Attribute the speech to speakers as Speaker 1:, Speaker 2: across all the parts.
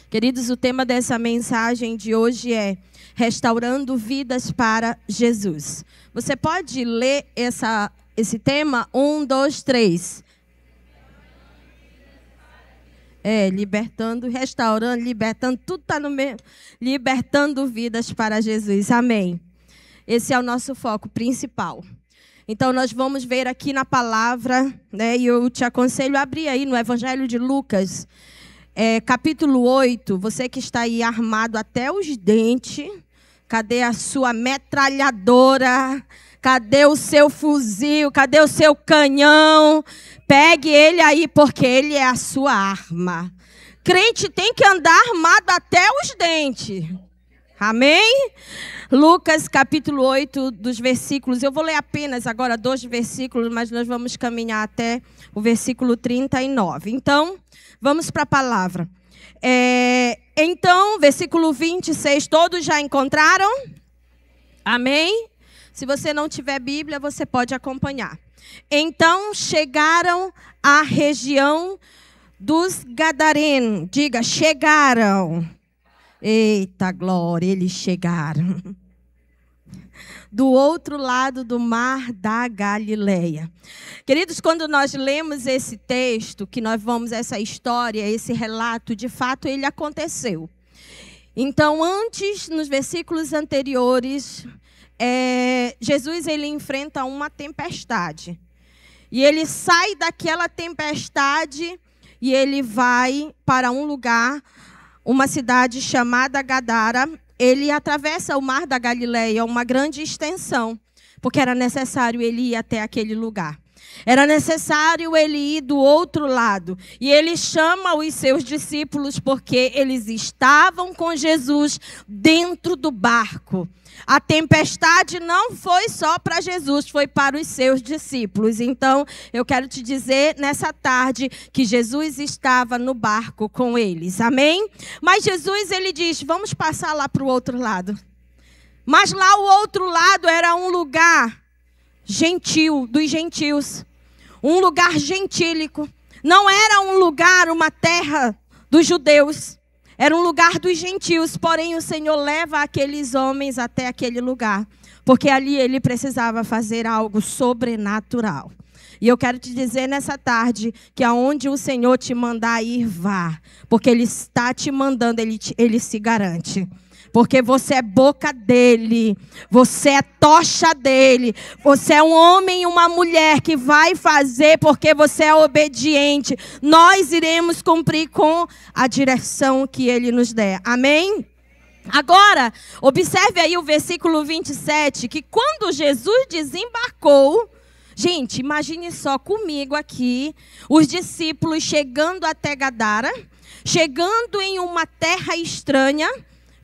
Speaker 1: Queridos, o tema dessa mensagem de hoje é Restaurando Vidas para Jesus. Você pode ler esse tema? 1, 2, 3. Libertando, restaurando, libertando, tudo está no meio. Libertando vidas para Jesus. Amém. Esse é o nosso foco principal. Então, nós vamos ver aqui na palavra, né? E eu te aconselho a abrir aí no Evangelho de Lucas, capítulo 8. Você que está aí armado até os dentes, cadê a sua metralhadora? Cadê o seu fuzil? Cadê o seu canhão? Pegue ele aí, porque ele é a sua arma. Crente tem que andar armado até os dentes. Amém? Lucas, capítulo 8, dos versículos. Eu vou ler apenas agora 2 versículos, mas nós vamos caminhar até o versículo 39. Então, vamos para a palavra. Então, versículo 26, todos já encontraram? Amém? Se você não tiver Bíblia, você pode acompanhar. Então, chegaram à região dos Gadarenos. Diga, chegaram. Eita glória, eles chegaram. Do outro lado do mar da Galileia. Queridos, quando nós lemos esse texto, que nós vamos, essa história, esse relato, de fato, ele aconteceu. Então, antes, nos versículos anteriores, Jesus ele enfrenta uma tempestade. E ele sai daquela tempestade e ele vai para um lugar, uma cidade chamada Gadara. Ele atravessa o mar da Galileia, uma grande extensão, porque era necessário ele ir até aquele lugar. Era necessário ele ir do outro lado. E ele chama os seus discípulos porque eles estavam com Jesus dentro do barco. A tempestade não foi só para Jesus, foi para os seus discípulos. Então, eu quero te dizer nessa tarde que Jesus estava no barco com eles. Amém? Mas Jesus, ele diz, vamos passar lá para o outro lado. Mas lá o outro lado era um lugar gentil, dos gentios. Um lugar gentílico. Não era um lugar, uma terra dos judeus. Era um lugar dos gentios, porém o Senhor leva aqueles homens até aquele lugar. Porque ali ele precisava fazer algo sobrenatural. E eu quero te dizer nessa tarde que aonde o Senhor te mandar ir, vá. Porque Ele está te mandando, Ele se garante. Porque você é boca dele, você é tocha dele, você é um homem e uma mulher que vai fazer porque você é obediente. Nós iremos cumprir com a direção que ele nos der. Amém? Agora, observe aí o versículo 27, que quando Jesus desembarcou, gente, imagine só comigo aqui, os discípulos chegando até Gadara, chegando em uma terra estranha,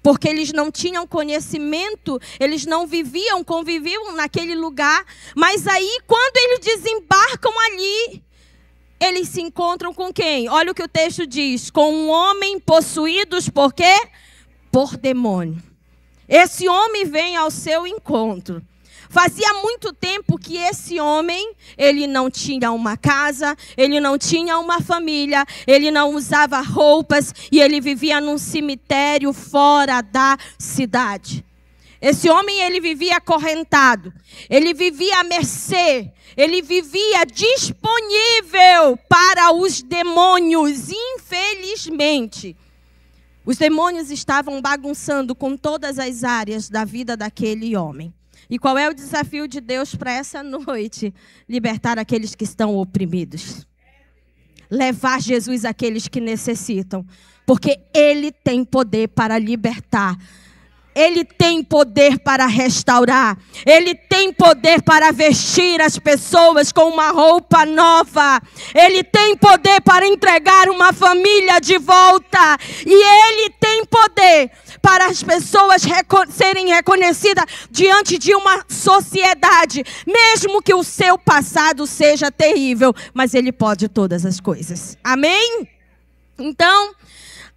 Speaker 1: porque eles não tinham conhecimento, eles não conviviam naquele lugar. Mas aí, quando eles desembarcam ali, eles se encontram com quem? Olha o que o texto diz. Com um homem possuídos por quê? Por demônio. Esse homem vem ao seu encontro. Fazia muito tempo que esse homem, ele não tinha uma casa, ele não tinha uma família, ele não usava roupas e ele vivia num cemitério fora da cidade. Esse homem, ele vivia acorrentado, ele vivia à mercê, ele vivia disponível para os demônios, infelizmente. Os demônios estavam bagunçando com todas as áreas da vida daquele homem. E qual é o desafio de Deus para essa noite? Libertar aqueles que estão oprimidos. Levar Jesus àqueles que necessitam. Porque Ele tem poder para libertar. Ele tem poder para restaurar. Ele tem poder para vestir as pessoas com uma roupa nova. Ele tem poder para entregar uma família de volta. E Ele tem poder para as pessoas serem reconhecidas diante de uma sociedade. Mesmo que o seu passado seja terrível. Mas Ele pode todas as coisas. Amém? Então,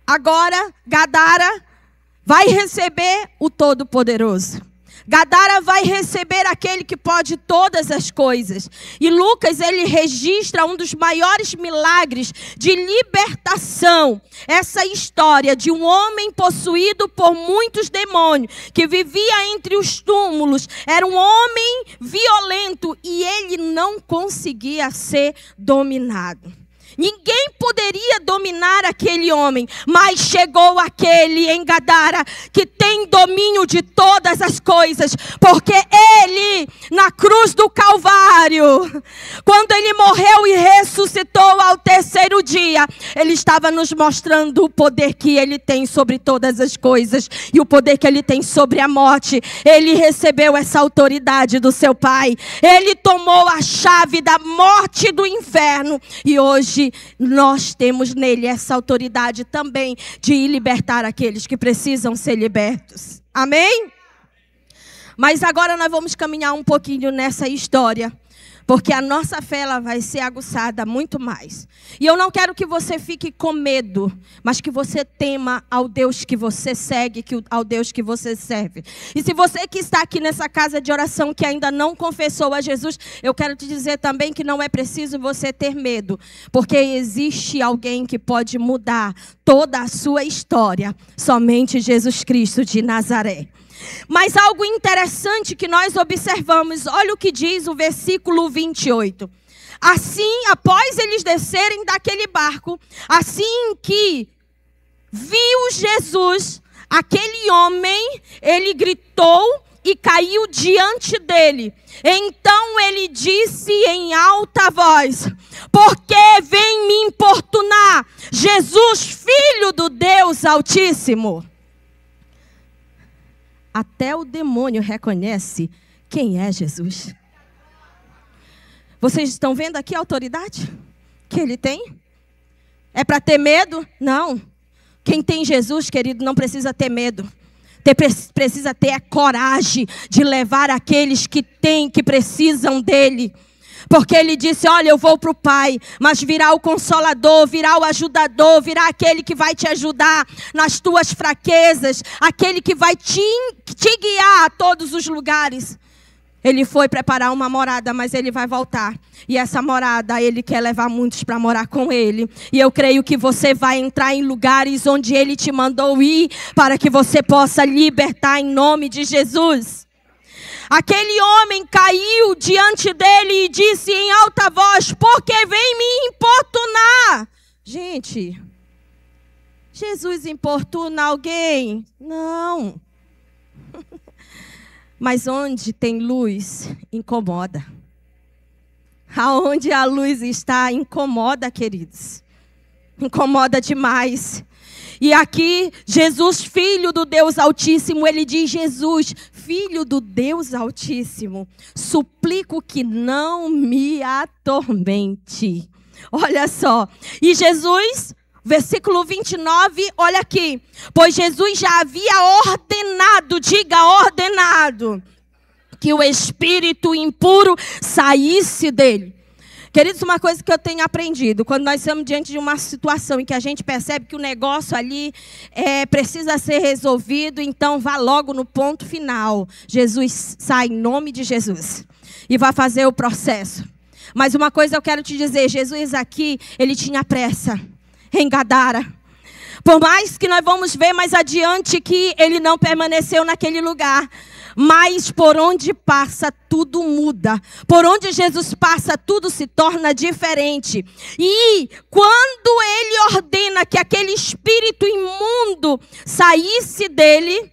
Speaker 1: agora, Gadara vai receber o Todo-Poderoso. Gadara vai receber aquele que pode todas as coisas. E Lucas, ele registra um dos maiores milagres de libertação. Essa história de um homem possuído por muitos demônios, que vivia entre os túmulos, era um homem violento e ele não conseguia ser dominado. Ninguém poderia dominar aquele homem, mas chegou aquele em Gadara que tem domínio de todas as coisas, porque ele, na cruz do Calvário, quando ele morreu e ressuscitou ao terceiro dia, ele estava nos mostrando o poder que ele tem sobre todas as coisas e o poder que ele tem sobre a morte. Ele recebeu essa autoridade do seu Pai, ele tomou a chave da morte e do inferno, e hoje nós temos nele essa autoridade também de libertar aqueles que precisam ser libertos. Amém? Mas agora nós vamos caminhar um pouquinho nessa história, porque a nossa fé ela vai ser aguçada muito mais. E eu não quero que você fique com medo, mas que você tema ao Deus que você segue, ao Deus que você serve. E se você que está aqui nessa casa de oração que ainda não confessou a Jesus, eu quero te dizer também que não é preciso você ter medo, porque existe alguém que pode mudar toda a sua história, somente Jesus Cristo de Nazaré. Mas algo interessante que nós observamos, olha o que diz o versículo 28. Assim, após eles descerem daquele barco, assim que viu Jesus, aquele homem, ele gritou e caiu diante dele. Então ele disse em alta voz: por que vem me importunar, Jesus, Filho do Deus Altíssimo? Até o demônio reconhece quem é Jesus. Vocês estão vendo aqui a autoridade que ele tem? É para ter medo? Não. Quem tem Jesus, querido, não precisa ter medo. Precisa ter a coragem de levar aqueles que precisam dele. Porque ele disse: olha, eu vou para o Pai, mas virá o Consolador, virá o Ajudador, virá aquele que vai te ajudar nas tuas fraquezas, aquele que vai te guiar a todos os lugares. Ele foi preparar uma morada, mas ele vai voltar. E essa morada, ele quer levar muitos para morar com ele. E eu creio que você vai entrar em lugares onde ele te mandou ir, para que você possa libertar em nome de Jesus. Aquele homem caiu diante dele e disse em alta voz: por que vem me importunar? Gente, Jesus importuna alguém? Não. Mas onde tem luz, incomoda. Aonde a luz está, incomoda, queridos. Incomoda demais. E aqui, Jesus, Filho do Deus Altíssimo, ele diz: Jesus, Filho do Deus Altíssimo, suplico que não me atormente. Olha só. E Jesus, versículo 29, olha aqui. Pois Jesus já havia ordenado, diga ordenado, que o espírito impuro saísse dele. Queridos, uma coisa que eu tenho aprendido, quando nós estamos diante de uma situação em que a gente percebe que o negócio ali precisa ser resolvido, então vá logo no ponto final. Jesus sai em nome de Jesus e vai fazer o processo. Mas uma coisa eu quero te dizer, Jesus aqui, ele tinha pressa em Gadara. Por mais que nós vamos ver mais adiante que ele não permaneceu naquele lugar, mas por onde passa, tudo muda. Por onde Jesus passa, tudo se torna diferente. E quando ele ordena que aquele espírito imundo saísse dele,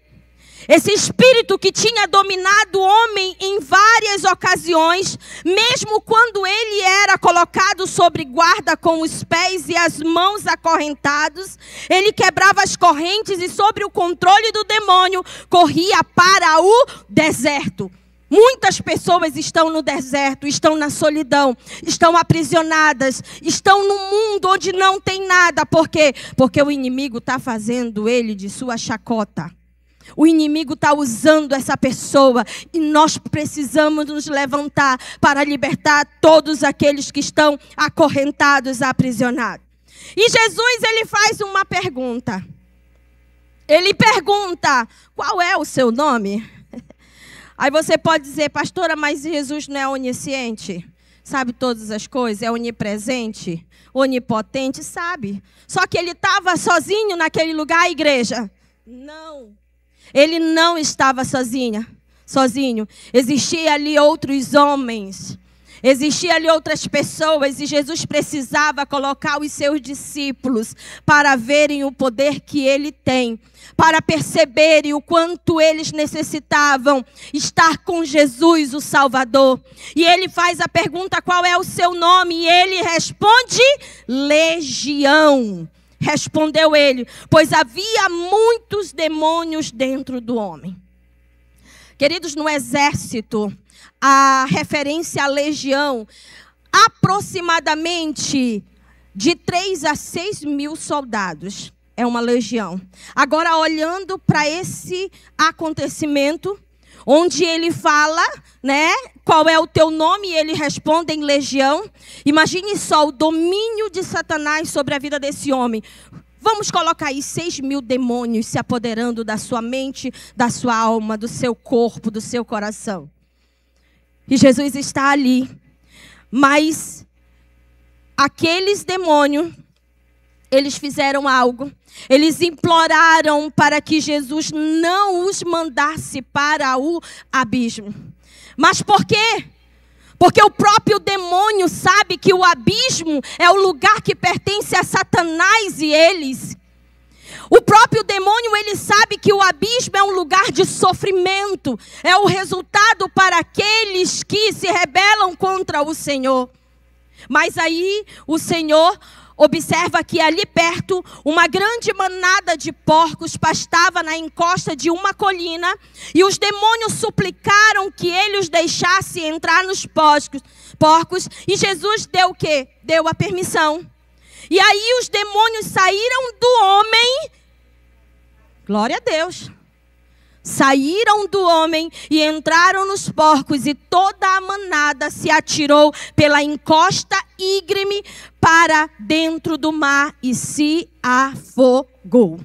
Speaker 1: esse espírito que tinha dominado o homem em várias ocasiões, mesmo quando ele era colocado sobre guarda com os pés e as mãos acorrentados, ele quebrava as correntes e, sob o controle do demônio, corria para o deserto. Muitas pessoas estão no deserto, estão na solidão, estão aprisionadas, estão num mundo onde não tem nada. Por quê? Porque o inimigo está fazendo ele de sua chacota. O inimigo está usando essa pessoa e nós precisamos nos levantar para libertar todos aqueles que estão acorrentados, aprisionados. E Jesus, ele faz uma pergunta. Ele pergunta: qual é o seu nome? Aí você pode dizer, pastora, mas Jesus não é onisciente? Sabe todas as coisas? É onipresente? Onipotente? Sabe. Só que ele estava sozinho naquele lugar, igreja? Não. Ele não estava sozinho. Existia ali outros homens. Existiam ali outras pessoas e Jesus precisava colocar os seus discípulos para verem o poder que ele tem, para perceberem o quanto eles necessitavam estar com Jesus, o Salvador. E ele faz a pergunta, qual é o seu nome? E ele responde, Legião. Respondeu ele, pois havia muitos demônios dentro do homem. Queridos, no exército, a referência à legião, aproximadamente de 3 a 6 mil soldados. É uma legião. Agora, olhando para esse acontecimento, onde ele fala, né, qual é o teu nome, e ele responde em legião. Imagine só o domínio de Satanás sobre a vida desse homem. Vamos colocar aí 6 mil demônios se apoderando da sua mente, da sua alma, do seu corpo, do seu coração. E Jesus está ali. Mas aqueles demônios, eles fizeram algo. Eles imploraram para que Jesus não os mandasse para o abismo. Mas por quê? Porque o próprio demônio sabe que o abismo é o lugar que pertence a Satanás e eles. O próprio demônio, ele sabe que o abismo é um lugar de sofrimento. É o resultado para aqueles que se rebelam contra o Senhor. Mas aí o Senhor observa que ali perto uma grande manada de porcos pastava na encosta de uma colina. E os demônios suplicaram que ele os deixasse entrar nos porcos. E Jesus deu o quê? Deu a permissão. E aí os demônios saíram do homem. Glória a Deus. Saíram do homem e entraram nos porcos, e toda a manada se atirou pela encosta íngreme para dentro do mar e se afogou.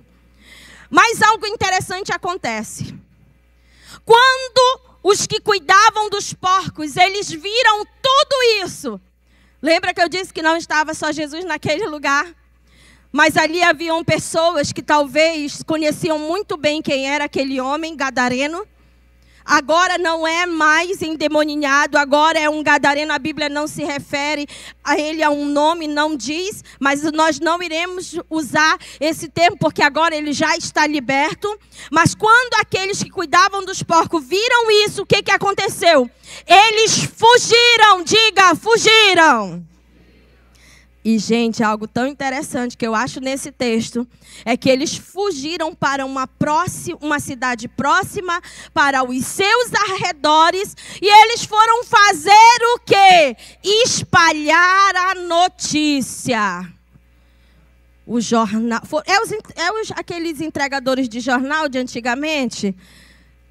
Speaker 1: Mas algo interessante acontece. Quando os que cuidavam dos porcos, eles viram tudo isso. Lembra que eu disse que não estava só Jesus naquele lugar? Mas ali haviam pessoas que talvez conheciam muito bem quem era aquele homem gadareno. Agora não é mais endemoniado, agora é um gadareno. A Bíblia não se refere a ele, a um nome, não diz. Mas nós não iremos usar esse termo, porque agora ele já está liberto. Mas quando aqueles que cuidavam dos porcos viram isso, o que aconteceu? Eles fugiram, diga, fugiram. E, gente, algo tão interessante que eu acho nesse texto é que eles fugiram para uma cidade próxima, para os seus arredores, e eles foram fazer o quê? Espalhar a notícia. O jornal, aqueles entregadores de jornal de antigamente,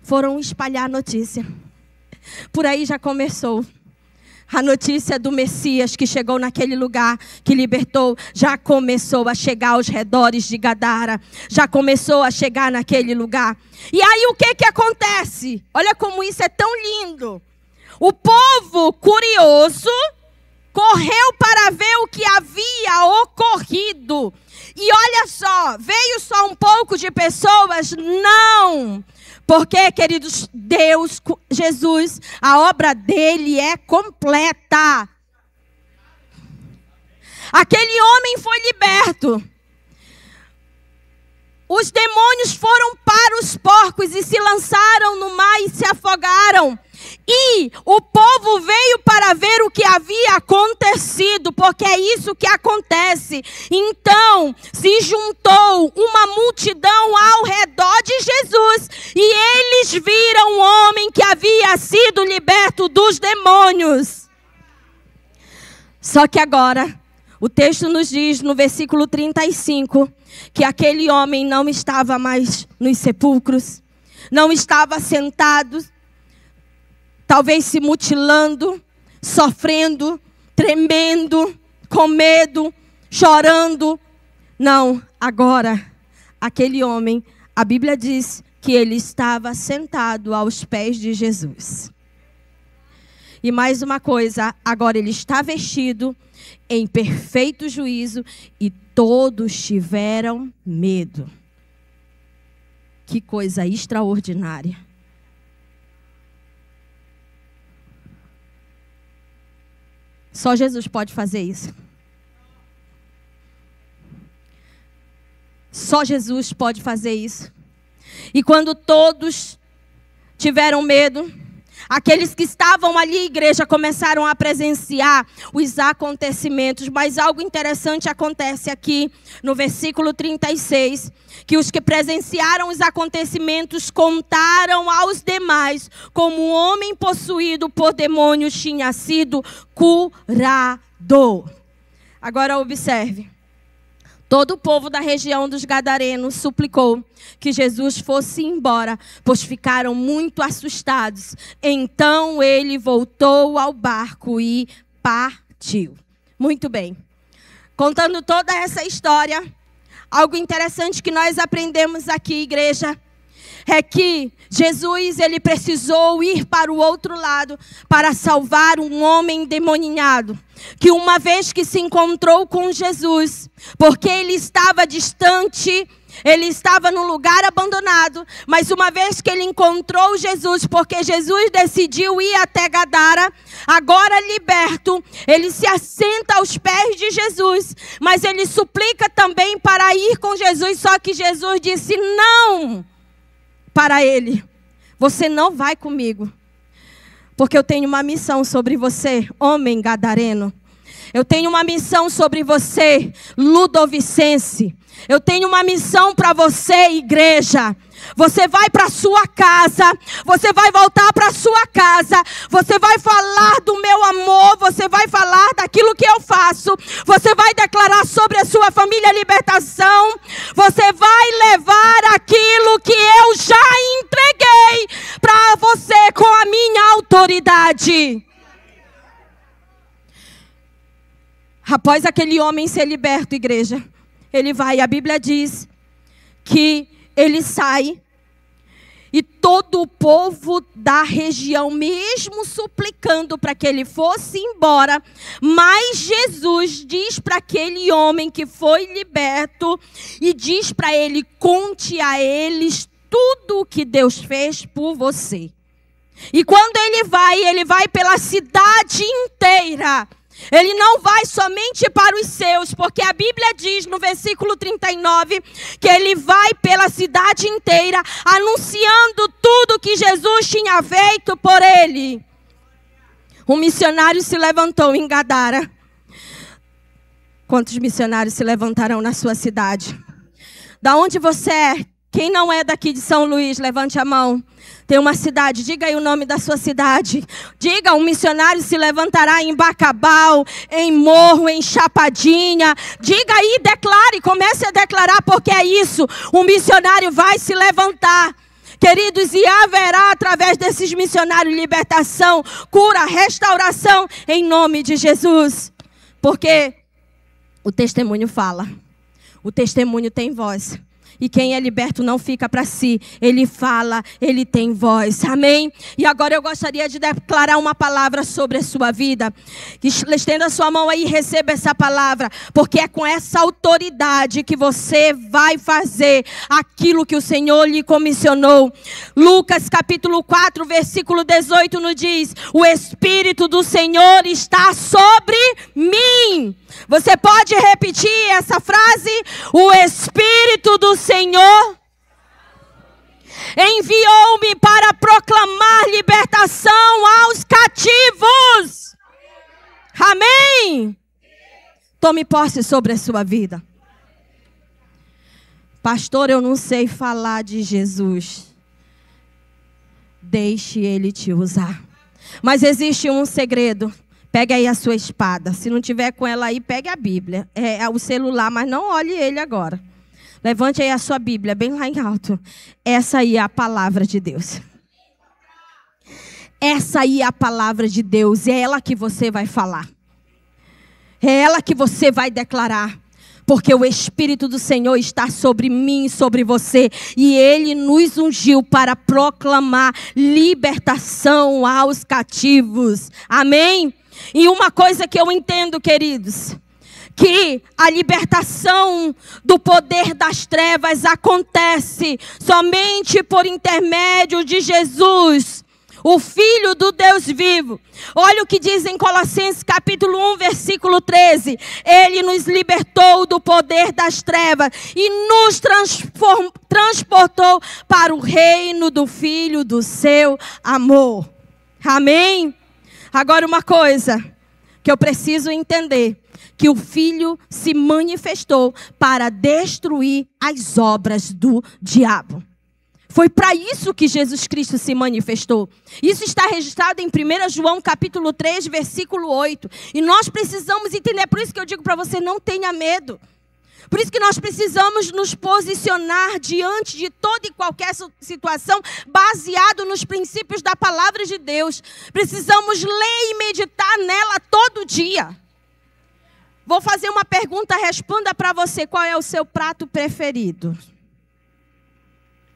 Speaker 1: foram espalhar a notícia. Por aí já começou. A notícia do Messias que chegou naquele lugar, que libertou, já começou a chegar aos redores de Gadara. Já começou a chegar naquele lugar. E aí o que acontece? Olha como isso é tão lindo. O povo curioso correu para ver o que havia ocorrido. E olha só, veio só um pouco de pessoas? Não. Porque, queridos, Deus, Jesus, a obra dele é completa. Aquele homem foi liberto. Os demônios foram para os porcos e se lançaram no mar e se afogaram. E o povo veio para ver o que havia acontecido, porque é isso que acontece. Então se juntou uma multidão ao redor de Jesus, e eles viram o homem que havia sido liberto dos demônios. Só que agora, o texto nos diz no versículo 35, que aquele homem não estava mais nos sepulcros, não estava sentado, talvez se mutilando, sofrendo, tremendo, com medo, chorando. Não, agora aquele homem A Bíblia diz que ele estava sentado aos pés de Jesus. E mais uma coisa, agora ele está vestido em perfeito juízo e todos tiveram medo. Que coisa extraordinária. Só Jesus pode fazer isso. Só Jesus pode fazer isso. E quando todos tiveram medo, aqueles que estavam ali, igreja, começaram a presenciar os acontecimentos. Mas algo interessante acontece aqui no versículo 36, que os que presenciaram os acontecimentos contaram aos demais como um homem possuído por demônios tinha sido curado. Agora observe. Todo o povo da região dos Gadarenos suplicou que Jesus fosse embora, pois ficaram muito assustados. Então ele voltou ao barco e partiu. Muito bem. Contando toda essa história, algo interessante que nós aprendemos aqui, igreja, é que Jesus, ele precisou ir para o outro lado para salvar um homem endemoniado. Que uma vez que se encontrou com Jesus, porque ele estava distante, ele estava num lugar abandonado, mas uma vez que ele encontrou Jesus, porque Jesus decidiu ir até Gadara, agora liberto, ele se assenta aos pés de Jesus, mas ele suplica também para ir com Jesus, só que Jesus disse não para ele: você não vai comigo, porque eu tenho uma missão sobre você, homem gadareno. Eu tenho uma missão sobre você, ludovicense. Eu tenho uma missão para você, igreja. Você vai para sua casa, você vai voltar para sua casa, você vai falar do meu amor, você vai falar daquilo que eu faço, você vai declarar sobre a sua família a libertação, você vai levar aquilo que eu já entreguei para você com a minha autoridade. Após aquele homem ser liberto, igreja, ele vai, a Bíblia diz que ele sai e todo o povo da região, mesmo suplicando para que ele fosse embora, mas Jesus diz para aquele homem que foi liberto e diz para ele: conte a eles tudo o que Deus fez por você. E quando ele vai pela cidade inteira. Ele não vai somente para os seus, porque a Bíblia diz no versículo 39 que ele vai pela cidade inteira anunciando tudo que Jesus tinha feito por ele. Um missionário se levantou em Gadara. Quantos missionários se levantarão na sua cidade? Da onde você é? Quem não é daqui de São Luís, levante a mão. Tem uma cidade, diga aí o nome da sua cidade. Diga, um missionário se levantará em Bacabal, em Morro, em Chapadinha. Diga aí, declare, comece a declarar, porque é isso. Um missionário vai se levantar. Queridos, e haverá através desses missionários libertação, cura, restauração, em nome de Jesus. Porque o testemunho fala. O testemunho tem voz. E quem é liberto não fica para si. Ele fala, ele tem voz. Amém? E agora eu gostaria de declarar uma palavra sobre a sua vida. Estenda a sua mão aí e receba essa palavra. Porque é com essa autoridade que você vai fazer aquilo que o Senhor lhe comissionou. Lucas capítulo 4, versículo 18 nos diz: o Espírito do Senhor está sobre mim. Você pode repetir essa frase? O Espírito do Senhor enviou-me para proclamar libertação aos cativos. Amém? Tome posse sobre a sua vida. Pastor, eu não sei falar de Jesus. Deixe Ele te usar. Mas existe um segredo. Pegue aí a sua espada. Se não tiver com ela aí, pegue a Bíblia. É o celular, mas não olhe ele agora. Levante aí a sua Bíblia, bem lá em alto. Essa aí é a palavra de Deus. Essa aí é a palavra de Deus. É ela que você vai falar. É ela que você vai declarar. Porque o Espírito do Senhor está sobre mim e sobre você. E Ele nos ungiu para proclamar libertação aos cativos. Amém? E uma coisa que eu entendo, queridos, que a libertação do poder das trevas acontece somente por intermédio de Jesus, o Filho do Deus vivo. Olha o que diz em Colossenses capítulo 1, versículo 13. Ele nos libertou do poder das trevas e nos transportou para o reino do Filho do seu amor. Amém? Agora uma coisa que eu preciso entender. Que o Filho se manifestou para destruir as obras do diabo. Foi para isso que Jesus Cristo se manifestou. Isso está registrado em 1 João capítulo 3, versículo 8. E nós precisamos entender, por isso que eu digo para você, não tenha medo. Por isso que nós precisamos nos posicionar diante de toda e qualquer situação baseado nos princípios da palavra de Deus. Precisamos ler e meditar nela todo dia. Vou fazer uma pergunta, responda para você. Qual é o seu prato preferido?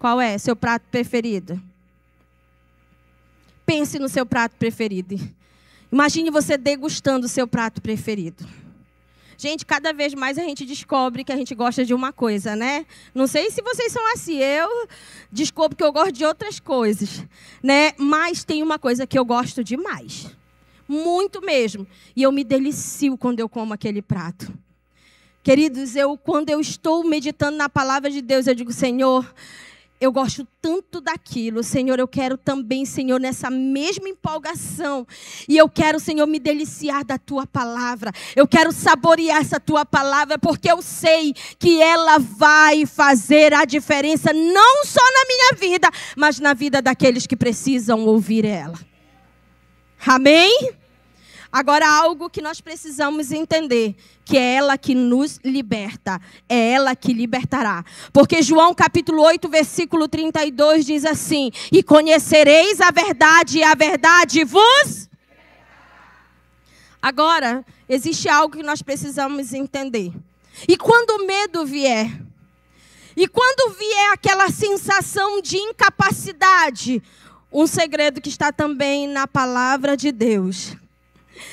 Speaker 1: Qual é seu prato preferido? Pense no seu prato preferido. Imagine você degustando o seu prato preferido. Gente, cada vez mais a gente descobre que a gente gosta de uma coisa, né? Não sei se vocês são assim. Eu descubro que eu gosto de outras coisas, né? Mas tem uma coisa que eu gosto demais. Muito mesmo. E eu me delicio quando eu como aquele prato. Queridos, quando eu estou meditando na palavra de Deus, eu digo, Senhor, eu gosto tanto daquilo. Senhor, eu quero também, Senhor, nessa mesma empolgação. E eu quero, Senhor, me deliciar da Tua palavra. Eu quero saborear essa Tua palavra, porque eu sei que ela vai fazer a diferença, não só na minha vida, mas na vida daqueles que precisam ouvir ela. Amém? Agora, algo que nós precisamos entender, que é ela que nos liberta, é ela que libertará. Porque João capítulo 8, versículo 32 diz assim, e conhecereis a verdade, e a verdade vos... Agora, existe algo que nós precisamos entender. E quando o medo vier, e quando vier aquela sensação de incapacidade, um segredo que está também na palavra de Deus.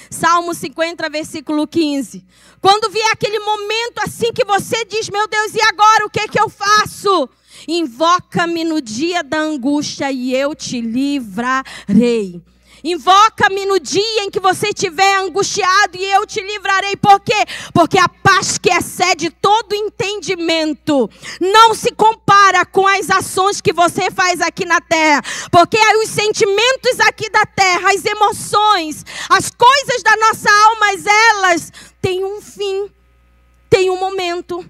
Speaker 1: Salmo 50, versículo 15. Quando vier aquele momento assim que você diz, meu Deus, e agora o que é que eu faço? Invoca-me no dia da angústia e eu te livrarei. Invoca-me no dia em que você estiver angustiado e eu te livrarei. Por quê? Porque a paz que excede todo entendimento não se compara com as ações que você faz aqui na terra. Porque os sentimentos aqui da terra, as emoções, as coisas da nossa alma, elas têm um fim, têm um momento.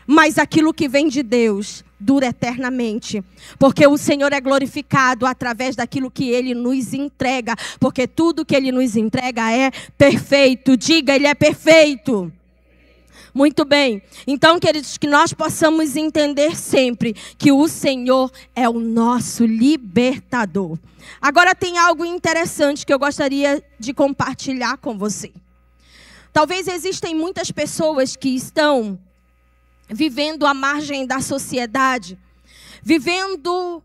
Speaker 1: Mas aquilo que vem de Deus dura eternamente. Porque o Senhor é glorificado através daquilo que Ele nos entrega. Porque tudo que Ele nos entrega é perfeito. Diga, Ele é perfeito. Muito bem. Então, queridos, que nós possamos entender sempre que o Senhor é o nosso libertador. Agora tem algo interessante que eu gostaria de compartilhar com você. Talvez existem muitas pessoas que estão vivendo à margem da sociedade, vivendo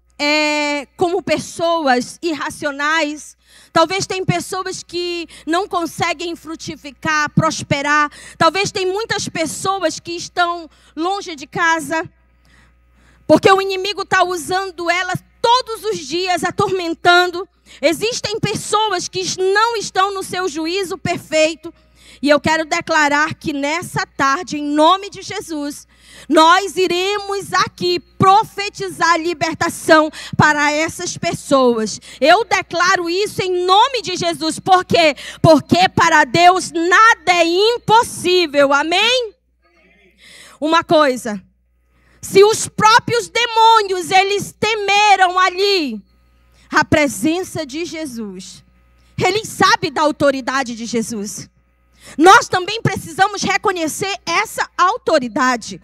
Speaker 1: como pessoas irracionais. Talvez tem pessoas que não conseguem frutificar, prosperar. Talvez tem muitas pessoas que estão longe de casa, porque o inimigo está usando elas todos os dias, atormentando. Existem pessoas que não estão no seu juízo perfeito. E eu quero declarar que nessa tarde, em nome de Jesus, nós iremos aqui profetizar libertação para essas pessoas. Eu declaro isso em nome de Jesus. Por quê? Porque para Deus nada é impossível. Amém? Uma coisa. Se os próprios demônios, eles temeram ali a presença de Jesus. Eles sabem da autoridade de Jesus. Nós também precisamos reconhecer essa autoridade.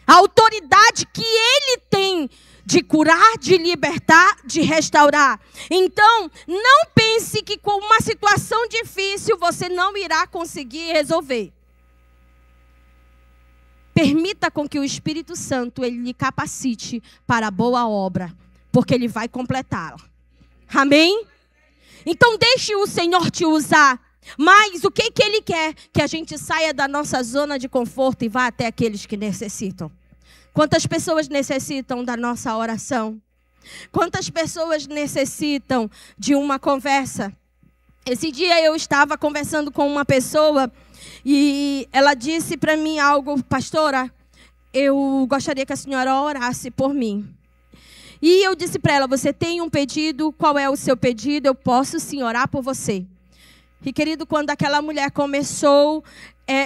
Speaker 1: A autoridade que Ele tem de curar, de libertar, de restaurar. Então, não pense que com uma situação difícil você não irá conseguir resolver. Permita com que o Espírito Santo ele lhe capacite para a boa obra, porque ele vai completá-la. Amém? Então deixe o Senhor te usar. Mas o que ele quer? Que a gente saia da nossa zona de conforto e vá até aqueles que necessitam. Quantas pessoas necessitam da nossa oração? Quantas pessoas necessitam de uma conversa? Esse dia eu estava conversando com uma pessoa e ela disse para mim algo: pastora, eu gostaria que a senhora orasse por mim. E eu disse para ela: você tem um pedido? Qual é o seu pedido? Eu posso sim orar por você. E querido, quando aquela mulher começou,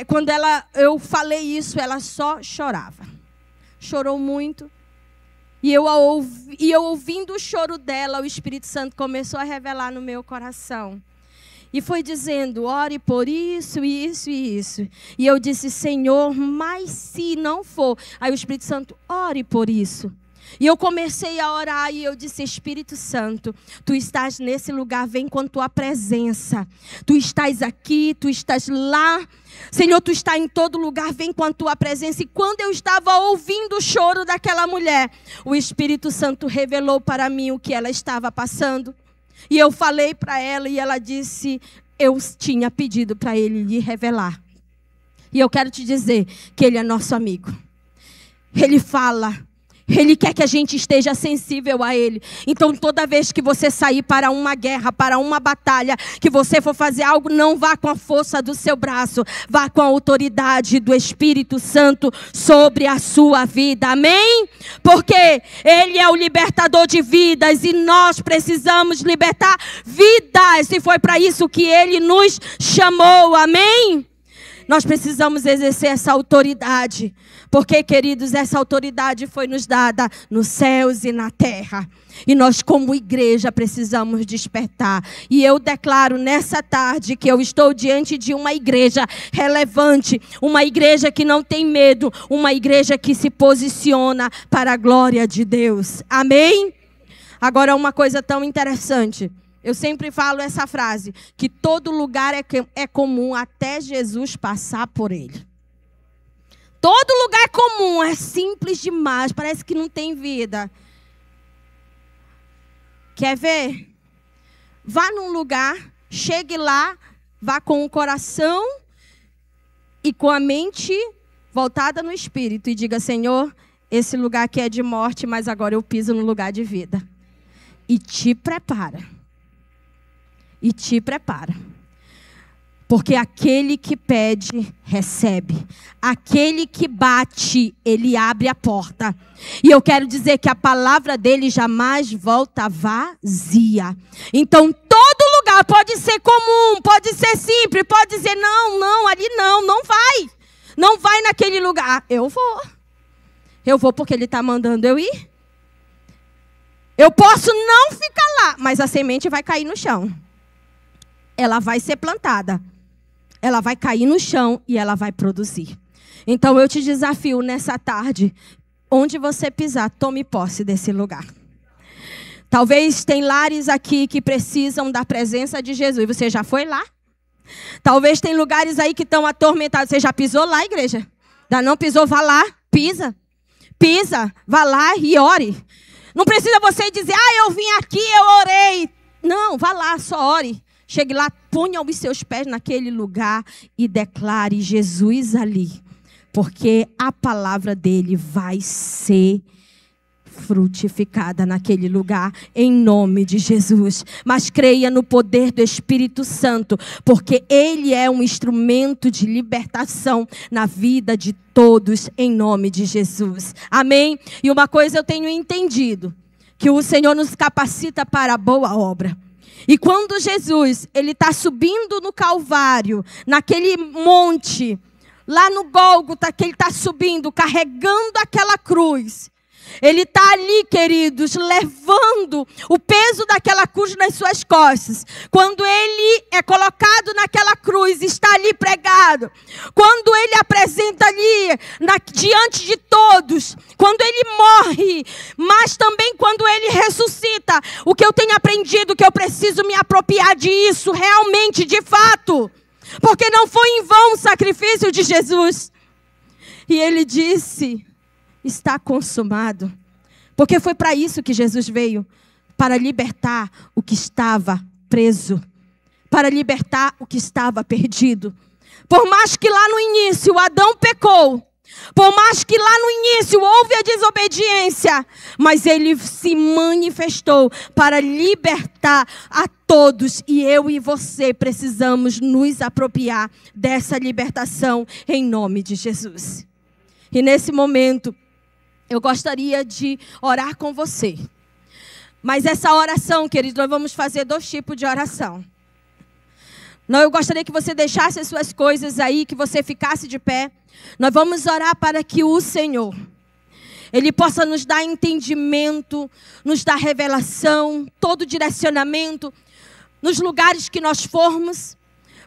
Speaker 1: quando eu falei isso, ela só chorava. Chorou muito. E eu ouvindo o choro dela, o Espírito Santo começou a revelar no meu coração. E foi dizendo: ore por isso, isso e isso. E eu disse: Senhor, mas se não for? Aí o Espírito Santo: ore por isso. E eu comecei a orar e eu disse: Espírito Santo, tu estás nesse lugar, vem com tua presença. Tu estás aqui, tu estás lá. Senhor, tu estás em todo lugar, vem com a tua presença. E quando eu estava ouvindo o choro daquela mulher, o Espírito Santo revelou para mim o que ela estava passando. E eu falei para ela e ela disse: eu tinha pedido para ele lhe revelar. E eu quero te dizer que ele é nosso amigo. Ele fala. Ele quer que a gente esteja sensível a Ele. Então, toda vez que você sair para uma guerra, para uma batalha, que você for fazer algo, não vá com a força do seu braço. Vá com a autoridade do Espírito Santo sobre a sua vida. Amém? Porque Ele é o libertador de vidas e nós precisamos libertar vidas. E foi para isso que Ele nos chamou. Amém? Nós precisamos exercer essa autoridade. Porque, queridos, essa autoridade foi nos dada nos céus e na terra. E nós, como igreja, precisamos despertar. E eu declaro nessa tarde que eu estou diante de uma igreja relevante. Uma igreja que não tem medo. Uma igreja que se posiciona para a glória de Deus. Amém? Agora, uma coisa tão interessante. Eu sempre falo essa frase, que todo lugar é comum até Jesus passar por ele. Todo lugar é comum, é simples demais, parece que não tem vida. Quer ver? Vá num lugar, chegue lá, vá com o coração e com a mente voltada no Espírito e diga: Senhor, esse lugar aqui é de morte, mas agora eu piso no lugar de vida. E te prepara. E te prepara. Porque aquele que pede, recebe. Aquele que bate, ele abre a porta. E eu quero dizer que a palavra dele jamais volta vazia. Então, todo lugar pode ser comum, pode ser simples, pode dizer: não, ali não vai. Não vai naquele lugar. Eu vou porque ele está mandando eu ir. Eu posso não ficar lá, mas a semente vai cair no chão. Ela vai ser plantada. Ela vai cair no chão e ela vai produzir. Então eu te desafio nessa tarde, onde você pisar, tome posse desse lugar. Talvez tem lares aqui que precisam da presença de Jesus. Você já foi lá? Talvez tem lugares aí que estão atormentados. Você já pisou lá, igreja? Ainda não pisou? Vá lá, pisa. Pisa, vá lá e ore. Não precisa você dizer: eu vim aqui, eu orei. Não, vá lá, só ore. Chegue lá, ponha os seus pés naquele lugar e declare Jesus ali. Porque a palavra dele vai ser frutificada naquele lugar, em nome de Jesus. Mas creia no poder do Espírito Santo, porque ele é um instrumento de libertação na vida de todos, em nome de Jesus. Amém? E uma coisa eu tenho entendido, que o Senhor nos capacita para a boa obra. E quando Jesus, ele está subindo no Calvário, naquele monte, lá no Gólgota, que ele está subindo, carregando aquela cruz. Ele está ali, queridos, levando o peso daquela cruz nas suas costas. Quando ele é colocado naquela cruz, está ali pregado. Quando ele apresenta ali, diante de todos. Quando ele morre, mas também quando ele ressuscita. O que eu tenho aprendido, que eu preciso me apropriar disso realmente, de fato. Porque não foi em vão o sacrifício de Jesus. E ele disse: está consumado. Porque foi para isso que Jesus veio, para libertar o que estava preso, para libertar o que estava perdido. Por mais que lá no início Adão pecou, por mais que lá no início houve a desobediência, mas ele se manifestou para libertar a todos. E eu e você precisamos nos apropriar dessa libertação em nome de Jesus. E nesse momento, eu gostaria de orar com você. Mas essa oração, queridos, nós vamos fazer 2 tipos de oração. Não, eu gostaria que você deixasse as suas coisas aí, que você ficasse de pé. Nós vamos orar para que o Senhor, Ele possa nos dar entendimento, nos dar revelação, todo direcionamento, nos lugares que nós formos.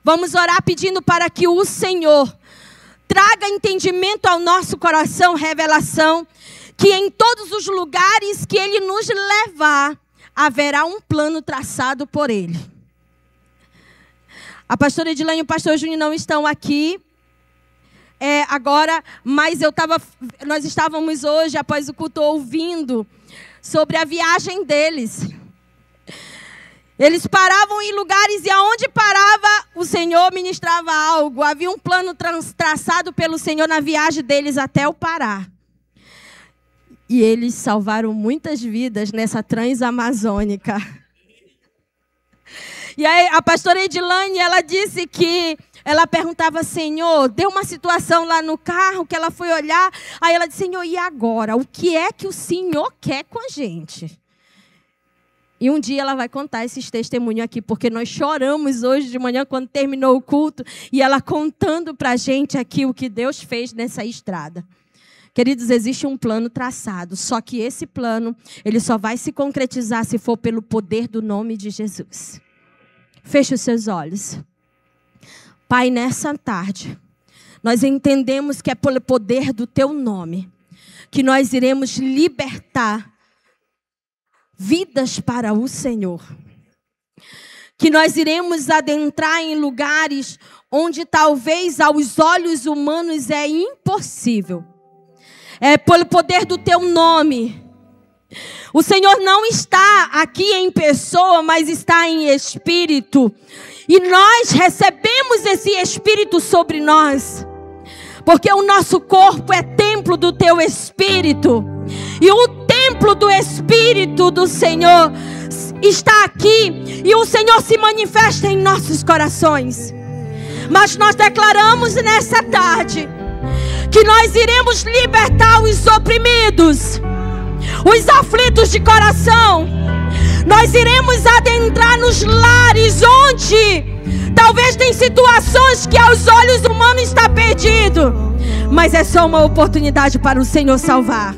Speaker 1: Vamos orar pedindo para que o Senhor traga entendimento ao nosso coração, revelação, que em todos os lugares que Ele nos levar, haverá um plano traçado por Ele. A pastora Edilane e o pastor Júnior não estão aqui agora, mas nós estávamos hoje, após o culto, ouvindo sobre a viagem deles. Eles paravam em lugares e aonde parava, o Senhor ministrava algo. Havia um plano traçado pelo Senhor na viagem deles até o Pará. E eles salvaram muitas vidas nessa transamazônica. E aí a pastora Edilane, ela disse que ela perguntava: Senhor, deu uma situação lá no carro que ela foi olhar. Aí ela disse: Senhor, e agora? O que é que o Senhor quer com a gente? E um dia ela vai contar esses testemunhos aqui, porque nós choramos hoje de manhã quando terminou o culto, e ela contando para a gente aqui o que Deus fez nessa estrada. Queridos, existe um plano traçado, só que esse plano, ele só vai se concretizar se for pelo poder do nome de Jesus. Feche os seus olhos. Pai, nessa tarde, nós entendemos que é pelo poder do Teu nome que nós iremos libertar vidas para o Senhor. Que nós iremos adentrar em lugares onde talvez aos olhos humanos é impossível. É pelo poder do Teu nome. O Senhor não está aqui em pessoa, mas está em espírito. E nós recebemos esse espírito sobre nós. Porque o nosso corpo é templo do Teu Espírito. E o templo do Espírito do Senhor está aqui. E o Senhor se manifesta em nossos corações. Mas nós declaramos nessa tarde que nós iremos libertar os oprimidos, os aflitos de coração. Nós iremos adentrar nos lares onde talvez tem situações que aos olhos humanos está perdido, mas é só uma oportunidade para o Senhor salvar.